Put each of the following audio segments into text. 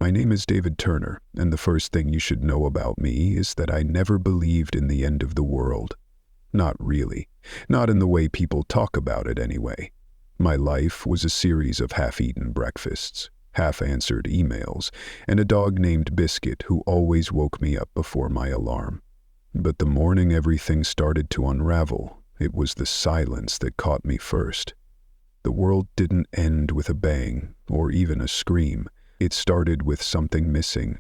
My name is David Turner, and the first thing you should know about me is that I never believed in the end of the world. Not really. Not in the way people talk about it anyway. My life was a series of half-eaten breakfasts, half-answered emails, and a dog named Biscuit who always woke me up before my alarm. But the morning everything started to unravel, it was the silence that caught me first. The world didn't end with a bang, or even a scream. It started with something missing.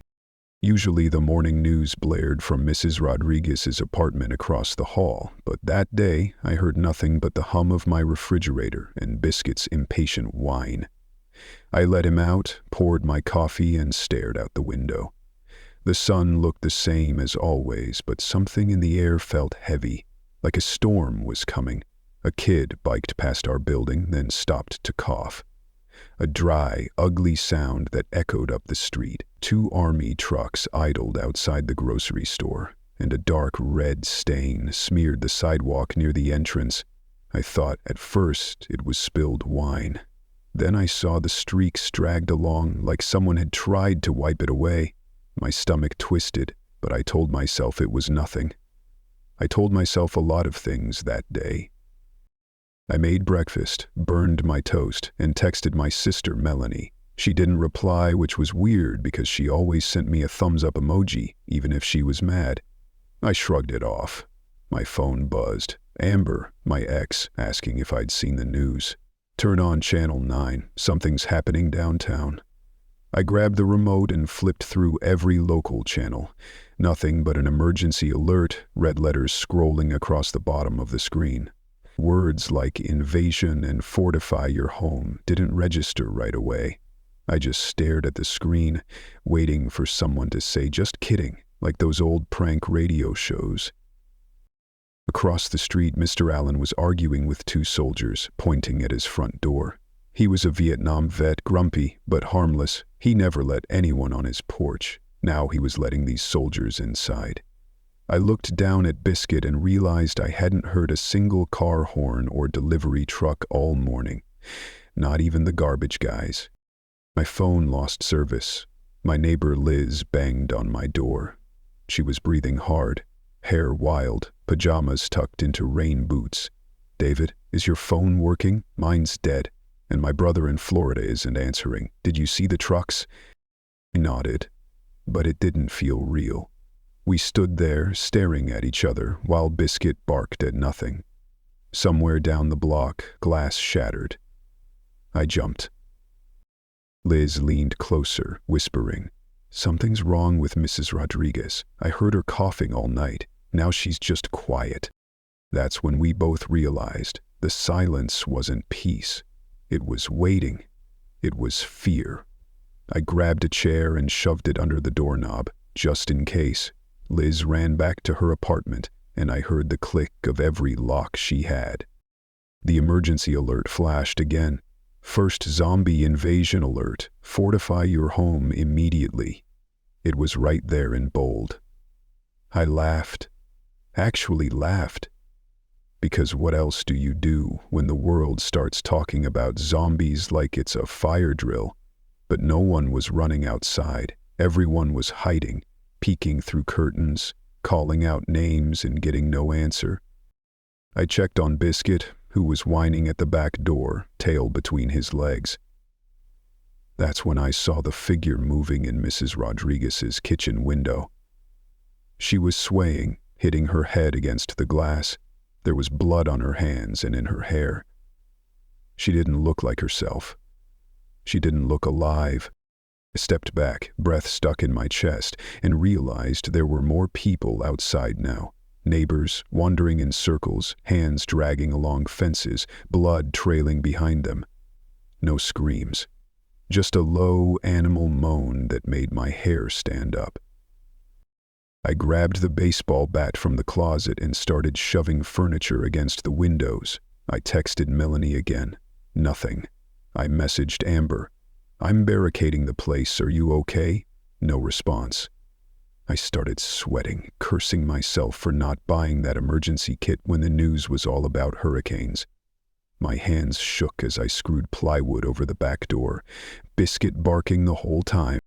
Usually the morning news blared from Mrs. Rodriguez's apartment across the hall, but that day I heard nothing but the hum of my refrigerator and Biscuit's impatient whine. I let him out, poured my coffee, and stared out the window. The sun looked the same as always, but something in the air felt heavy, like a storm was coming. A kid biked past our building, then stopped to cough. A dry, ugly sound that echoed up the street. 2 army trucks idled outside the grocery store, and a dark red stain smeared the sidewalk near the entrance. I thought at first it was spilled wine. Then I saw the streaks dragged along like someone had tried to wipe it away. My stomach twisted, but I told myself it was nothing. I told myself a lot of things that day. I made breakfast, burned my toast, and texted my sister Melanie. She didn't reply, which was weird because she always sent me a thumbs-up emoji, even if she was mad. I shrugged it off. My phone buzzed. Amber, my ex, asking if I'd seen the news. Turn on Channel 9. Something's happening downtown. I grabbed the remote and flipped through every local channel. Nothing but an emergency alert, red letters scrolling across the bottom of the screen. Words like invasion and fortify your home didn't register right away. I just stared at the screen, waiting for someone to say, "Just kidding," like those old prank radio shows. Across the street, Mr. Allen was arguing with 2 soldiers, pointing at his front door. He was a Vietnam vet, grumpy but harmless. He never let anyone on his porch. Now he was letting these soldiers inside. I looked down at Biscuit and realized I hadn't heard a single car horn or delivery truck all morning. Not even the garbage guys. My phone lost service. My neighbor Liz banged on my door. She was breathing hard, hair wild, pajamas tucked into rain boots. "David, is your phone working? Mine's dead. And my brother in Florida isn't answering. Did you see the trucks?" I nodded, but it didn't feel real. We stood there, staring at each other, while Biscuit barked at nothing. Somewhere down the block, glass shattered. I jumped. Liz leaned closer, whispering, "Something's wrong with Mrs. Rodriguez. I heard her coughing all night. Now she's just quiet." That's when we both realized the silence wasn't peace. It was waiting. It was fear. I grabbed a chair and shoved it under the doorknob, just in case. Liz ran back to her apartment, and I heard the click of every lock she had. The emergency alert flashed again. First zombie invasion alert. Fortify your home immediately. It was right there in bold. I laughed. Actually laughed. Because what else do you do when the world starts talking about zombies like it's a fire drill? But no one was running outside. Everyone was hiding, peeking through curtains, calling out names and getting no answer. I checked on Biscuit, who was whining at the back door, tail between his legs. That's when I saw the figure moving in Mrs. Rodriguez's kitchen window. She was swaying, hitting her head against the glass. There was blood on her hands and in her hair. She didn't look like herself. She didn't look alive. I stepped back, breath stuck in my chest, and realized there were more people outside now. Neighbors, wandering in circles, hands dragging along fences, blood trailing behind them. No screams. Just a low animal moan that made my hair stand up. I grabbed the baseball bat from the closet and started shoving furniture against the windows. I texted Melanie again. Nothing. I messaged Amber. "I'm barricading the place, are you okay?" No response. I started sweating, cursing myself for not buying that emergency kit when the news was all about hurricanes. My hands shook as I screwed plywood over the back door, Biscuit barking the whole time.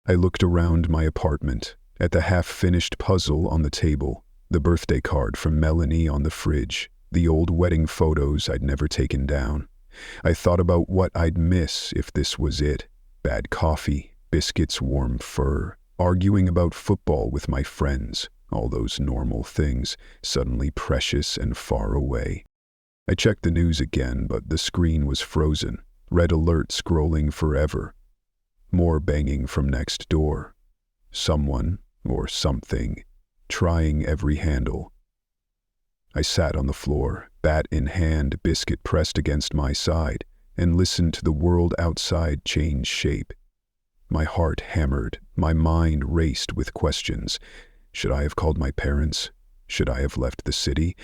I looked around my apartment, at the half-finished puzzle on the table, the birthday card from Melanie on the fridge, the old wedding photos I'd never taken down. I thought about what I'd miss if this was it. Bad coffee, biscuits, warm fur, arguing about football with my friends, all those normal things, suddenly precious and far away. I checked the news again, but the screen was frozen, red alert scrolling forever. More banging from next door. Someone, or something, trying every handle. I sat on the floor, bat in hand, biscuit pressed against my side, and listened to the world outside change shape. My heart hammered, my mind raced with questions. Should I have called my parents? Should I have left the city?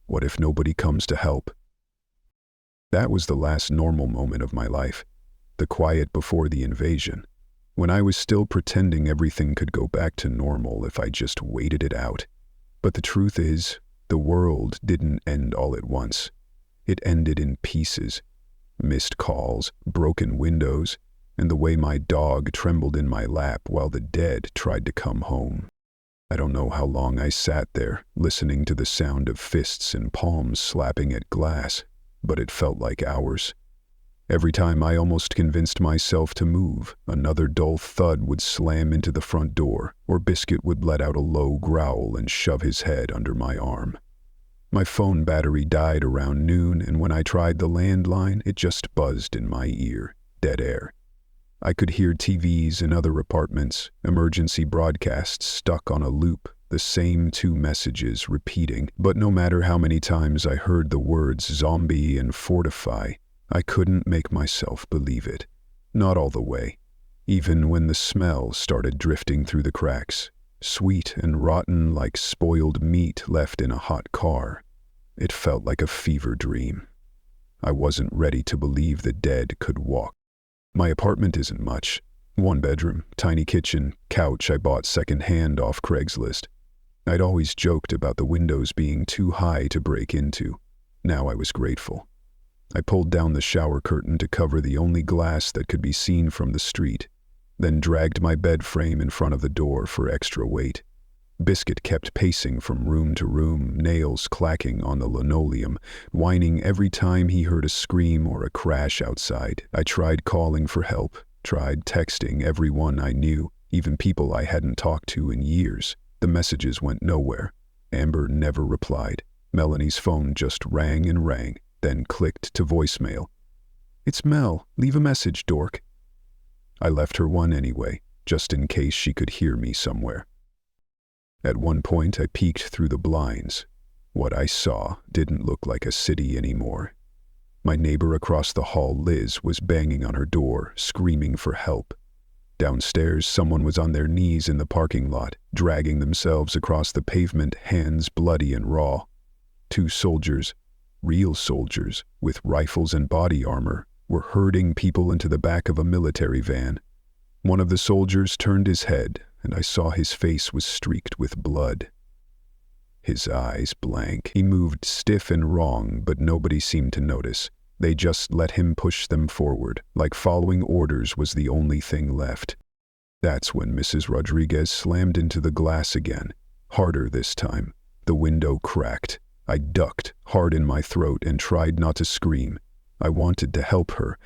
What if nobody comes to help? That was the last normal moment of my life, the quiet before the invasion, when I was still pretending everything could go back to normal if I just waited it out. But the truth is, the world didn't end all at once. It ended in pieces. Missed calls, broken windows, and the way my dog trembled in my lap while the dead tried to come home. I don't know how long I sat there, listening to the sound of fists and palms slapping at glass, but it felt like hours. Every time I almost convinced myself to move, another dull thud would slam into the front door, or Biscuit would let out a low growl and shove his head under my arm. My phone battery died around noon, and when I tried the landline, it just buzzed in my ear. Dead air. I could hear TVs in other apartments, emergency broadcasts stuck on a loop, the same two messages repeating, but no matter how many times I heard the words zombie and fortify, I couldn't make myself believe it. Not all the way. Even when the smell started drifting through the cracks, sweet and rotten like spoiled meat left in a hot car, it felt like a fever dream. I wasn't ready to believe the dead could walk. My apartment isn't much. 1 bedroom, tiny kitchen, couch I bought secondhand off Craigslist. I'd always joked about the windows being too high to break into. Now I was grateful. I pulled down the shower curtain to cover the only glass that could be seen from the street, then dragged my bed frame in front of the door for extra weight. Biscuit kept pacing from room to room, nails clacking on the linoleum, whining every time he heard a scream or a crash outside. I tried calling for help, tried texting everyone I knew, even people I hadn't talked to in years. The messages went nowhere. Amber never replied. Melanie's phone just rang and rang, then clicked to voicemail. "It's Mel. Leave a message, dork." I left her one anyway, just in case she could hear me somewhere. At one point I peeked through the blinds. What I saw didn't look like a city anymore. My neighbor across the hall, Liz, was banging on her door, screaming for help. Downstairs, someone was on their knees in the parking lot, dragging themselves across the pavement, hands bloody and raw. 2 soldiers, real soldiers, with rifles and body armor, were herding people into the back of a military van. One of the soldiers turned his head, and I saw his face was streaked with blood. His eyes blank. He moved stiff and wrong, but nobody seemed to notice. They just let him push them forward, like following orders was the only thing left. That's when Mrs. Rodriguez slammed into the glass again, harder this time. The window cracked. I ducked, hard in my throat, and tried not to scream. I wanted to help her.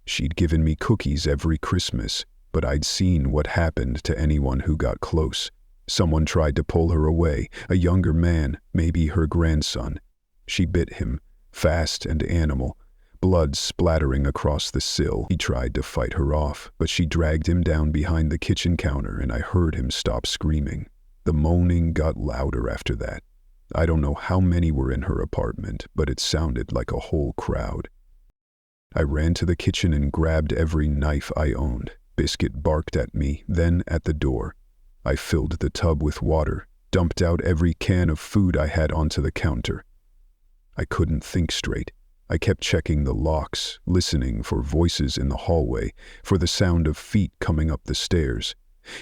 She'd given me cookies every Christmas, but I'd seen what happened to anyone who got close. Someone tried to pull her away, a younger man, maybe her grandson. She bit him, fast and animal, blood splattering across the sill. He tried to fight her off, but she dragged him down behind the kitchen counter, and I heard him stop screaming. The moaning got louder after that. I don't know how many were in her apartment, but it sounded like a whole crowd. I ran to the kitchen and grabbed every knife I owned. Biscuit barked at me, then at the door. I filled the tub with water, dumped out every can of food I had onto the counter. I couldn't think straight. I kept checking the locks, listening for voices in the hallway, for the sound of feet coming up the stairs.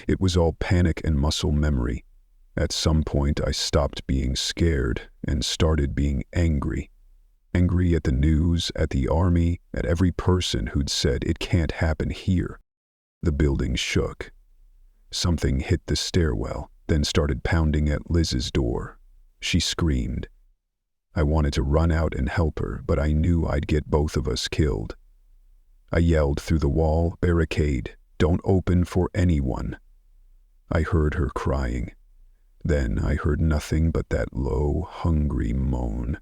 It was all panic and muscle memory. At some point I stopped being scared and started being angry. Angry at the news, at the army, at every person who'd said it can't happen here. The building shook. Something hit the stairwell, then started pounding at Liz's door. She screamed. I wanted to run out and help her, but I knew I'd get both of us killed. I yelled through the wall, "Barricade! Don't open for anyone!" I heard her crying. Then I heard nothing but that low, hungry moan.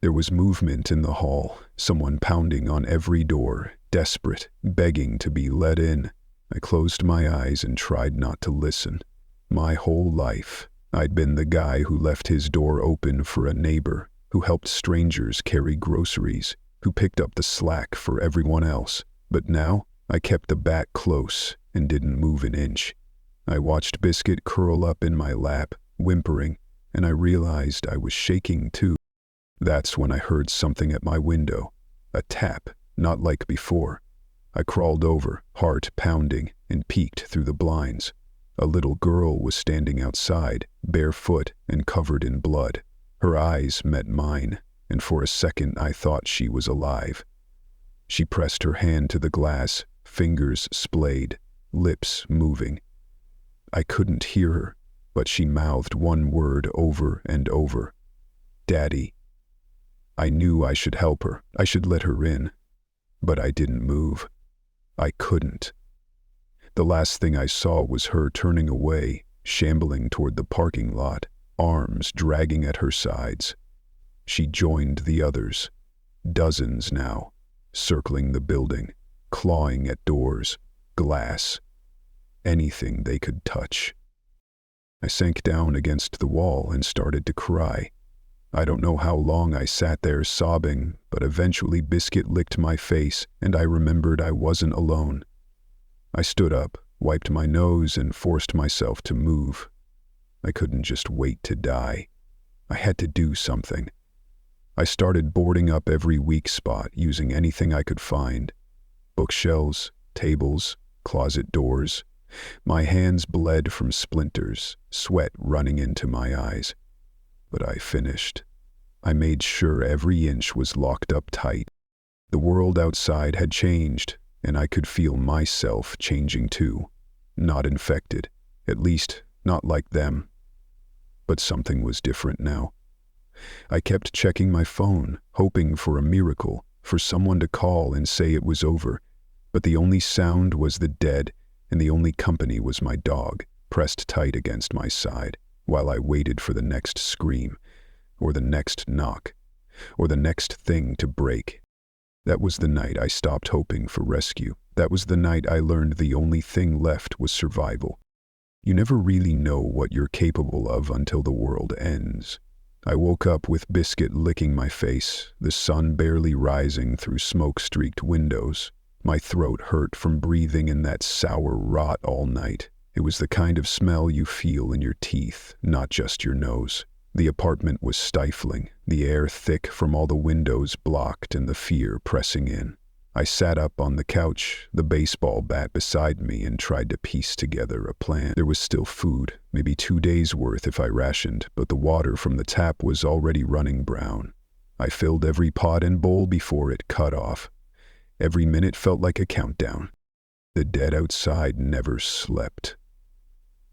There was movement in the hall, someone pounding on every door, desperate, begging to be let in. I closed my eyes and tried not to listen. My whole life, I'd been the guy who left his door open for a neighbor, who helped strangers carry groceries, who picked up the slack for everyone else. But now, I kept the bat close and didn't move an inch. I watched Biscuit curl up in my lap, whimpering, and I realized I was shaking too. That's when I heard something at my window. A tap, not like before. I crawled over, heart pounding, and peeked through the blinds. A little girl was standing outside, barefoot and covered in blood. Her eyes met mine, and for a second I thought she was alive. She pressed her hand to the glass, fingers splayed, lips moving. I couldn't hear her, but she mouthed one word over and over. "Daddy." I knew I should help her. I should let her in. But I didn't move. I couldn't. The last thing I saw was her turning away, shambling toward the parking lot, arms dragging at her sides. She joined the others, dozens now, circling the building, clawing at doors, glass, anything they could touch. I sank down against the wall and started to cry. I don't know how long I sat there sobbing, but eventually Biscuit licked my face, and I remembered I wasn't alone. I stood up, wiped my nose, and forced myself to move. I couldn't just wait to die. I had to do something. I started boarding up every weak spot using anything I could find. Bookshelves, tables, closet doors. My hands bled from splinters, sweat running into my eyes. But I finished. I made sure every inch was locked up tight. The world outside had changed, and I could feel myself changing too. Not infected, at least not like them. But something was different now. I kept checking my phone, hoping for a miracle, for someone to call and say it was over. But the only sound was the dead, and the only company was my dog, pressed tight against my side, while I waited for the next scream, or the next knock, or the next thing to break. That was the night I stopped hoping for rescue. That was the night I learned the only thing left was survival. You never really know what you're capable of until the world ends. I woke up with Biscuit licking my face, the sun barely rising through smoke-streaked windows. My throat hurt from breathing in that sour rot all night. It was the kind of smell you feel in your teeth, not just your nose. The apartment was stifling, the air thick from all the windows blocked and the fear pressing in. I sat up on the couch, the baseball bat beside me, and tried to piece together a plan. There was still food, maybe 2 days' worth if I rationed, but the water from the tap was already running brown. I filled every pot and bowl before it cut off. Every minute felt like a countdown. The dead outside never slept.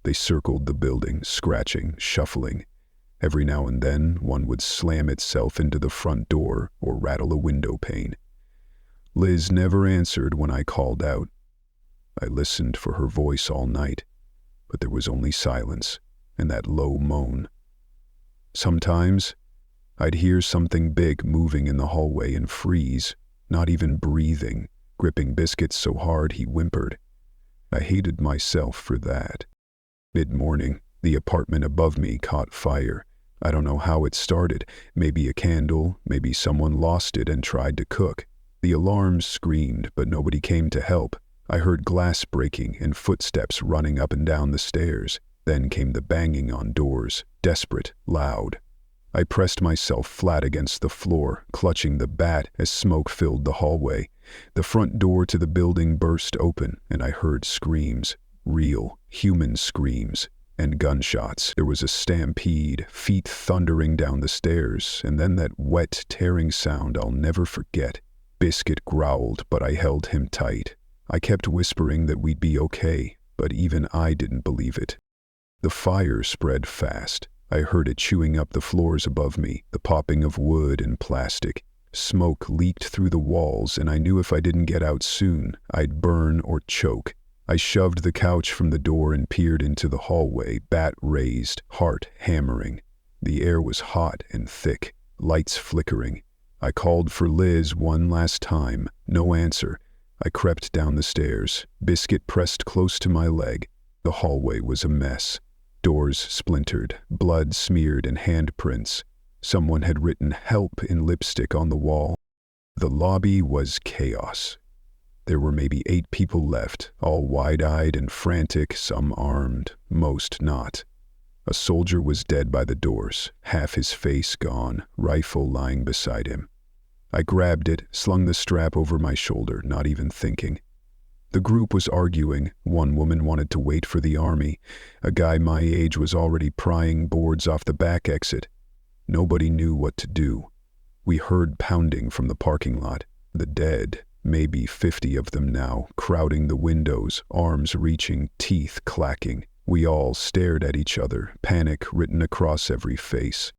They circled the building, scratching, shuffling. Every now and then, one would slam itself into the front door or rattle a window pane. Liz never answered when I called out. I listened for her voice all night, but there was only silence and that low moan. Sometimes, I'd hear something big moving in the hallway and freeze, not even breathing, gripping Biscuit so hard he whimpered. I hated myself for that. Mid-morning, the apartment above me caught fire. I don't know how it started. Maybe a candle, maybe someone lost it and tried to cook. The alarms screamed, but nobody came to help. I heard glass breaking and footsteps running up and down the stairs. Then came the banging on doors, desperate, loud. I pressed myself flat against the floor, clutching the bat as smoke filled the hallway. The front door to the building burst open, and I heard screams, real, human screams, and gunshots. There was a stampede, feet thundering down the stairs, and then that wet, tearing sound I'll never forget. Biscuit growled, but I held him tight. I kept whispering that we'd be okay, But even I didn't believe it. The fire spread fast. I heard it chewing up the floors above me, the popping of wood and plastic. Smoke leaked through the walls, and I knew if I didn't get out soon, I'd burn or choke. I shoved the couch from the door and peered into the hallway, bat raised, heart hammering. The air was hot and thick, lights flickering. I called for Liz one last time. No answer. I crept down the stairs, Biscuit pressed close to my leg. The hallway was a mess. Doors splintered, blood smeared and handprints. Someone had written "help" in lipstick on the wall. The lobby was chaos. There were maybe 8 people left, all wide-eyed and frantic, some armed, most not. A soldier was dead by the doors, half his face gone, rifle lying beside him. I grabbed it, slung the strap over my shoulder, not even thinking. The group was arguing. One woman wanted to wait for the army. A guy my age was already prying boards off the back exit. Nobody knew what to do. We heard pounding from the parking lot. The dead, maybe 50 of them now, crowding the windows, arms reaching, teeth clacking. We all stared at each other, panic written across every face.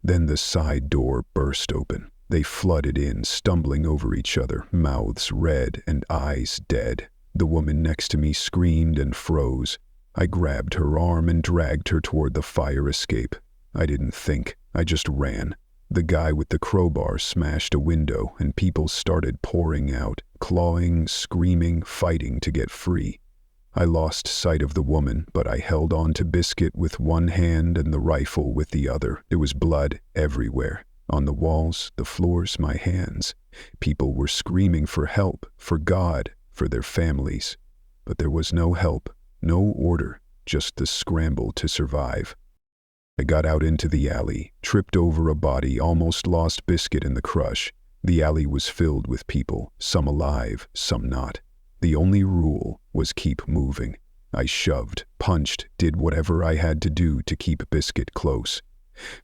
Then the side door burst open. They flooded in, stumbling over each other, mouths red and eyes dead. The woman next to me screamed and froze. I grabbed her arm and dragged her toward the fire escape. I didn't think, I just ran. The guy with the crowbar smashed a window and people started pouring out, clawing, screaming, fighting to get free. I lost sight of the woman, but I held on to Biscuit with one hand and the rifle with the other. There was blood everywhere. On the walls, the floors, my hands. People were screaming for help, for God, for their families. But there was no help, no order, just the scramble to survive. I got out into the alley, tripped over a body, almost lost Biscuit in the crush. The alley was filled with people, some alive, some not. The only rule was keep moving. I shoved, punched, did whatever I had to do to keep Biscuit close.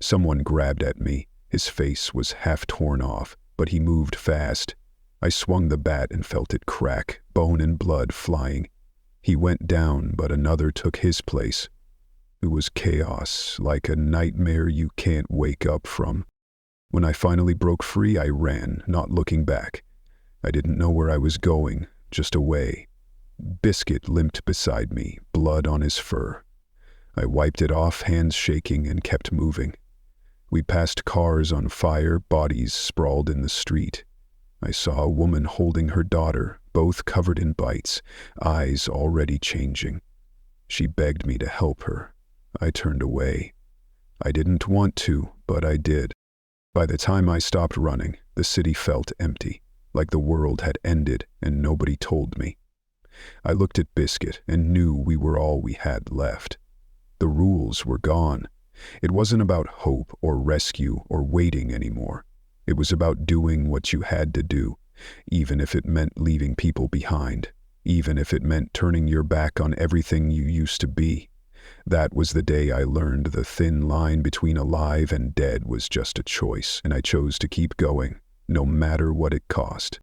Someone grabbed at me. His face was half torn off, but he moved fast. I swung the bat and felt it crack, bone and blood flying. He went down, but another took his place. It was chaos, like a nightmare you can't wake up from. When I finally broke free, I ran, not looking back. I didn't know where I was going, just away. Biscuit limped beside me, blood on his fur. I wiped it off, hands shaking, and kept moving. We passed cars on fire, bodies sprawled in the street. I saw a woman holding her daughter, both covered in bites, eyes already changing. She begged me to help her. I turned away. I didn't want to, but I did. By the time I stopped running, the city felt empty, like the world had ended and nobody told me. I looked at Biscuit and knew we were all we had left. The rules were gone. It wasn't about hope or rescue or waiting anymore. It was about doing what you had to do, even if it meant leaving people behind, even if it meant turning your back on everything you used to be. That was the day I learned the thin line between alive and dead was just a choice, and I chose to keep going, no matter what it cost.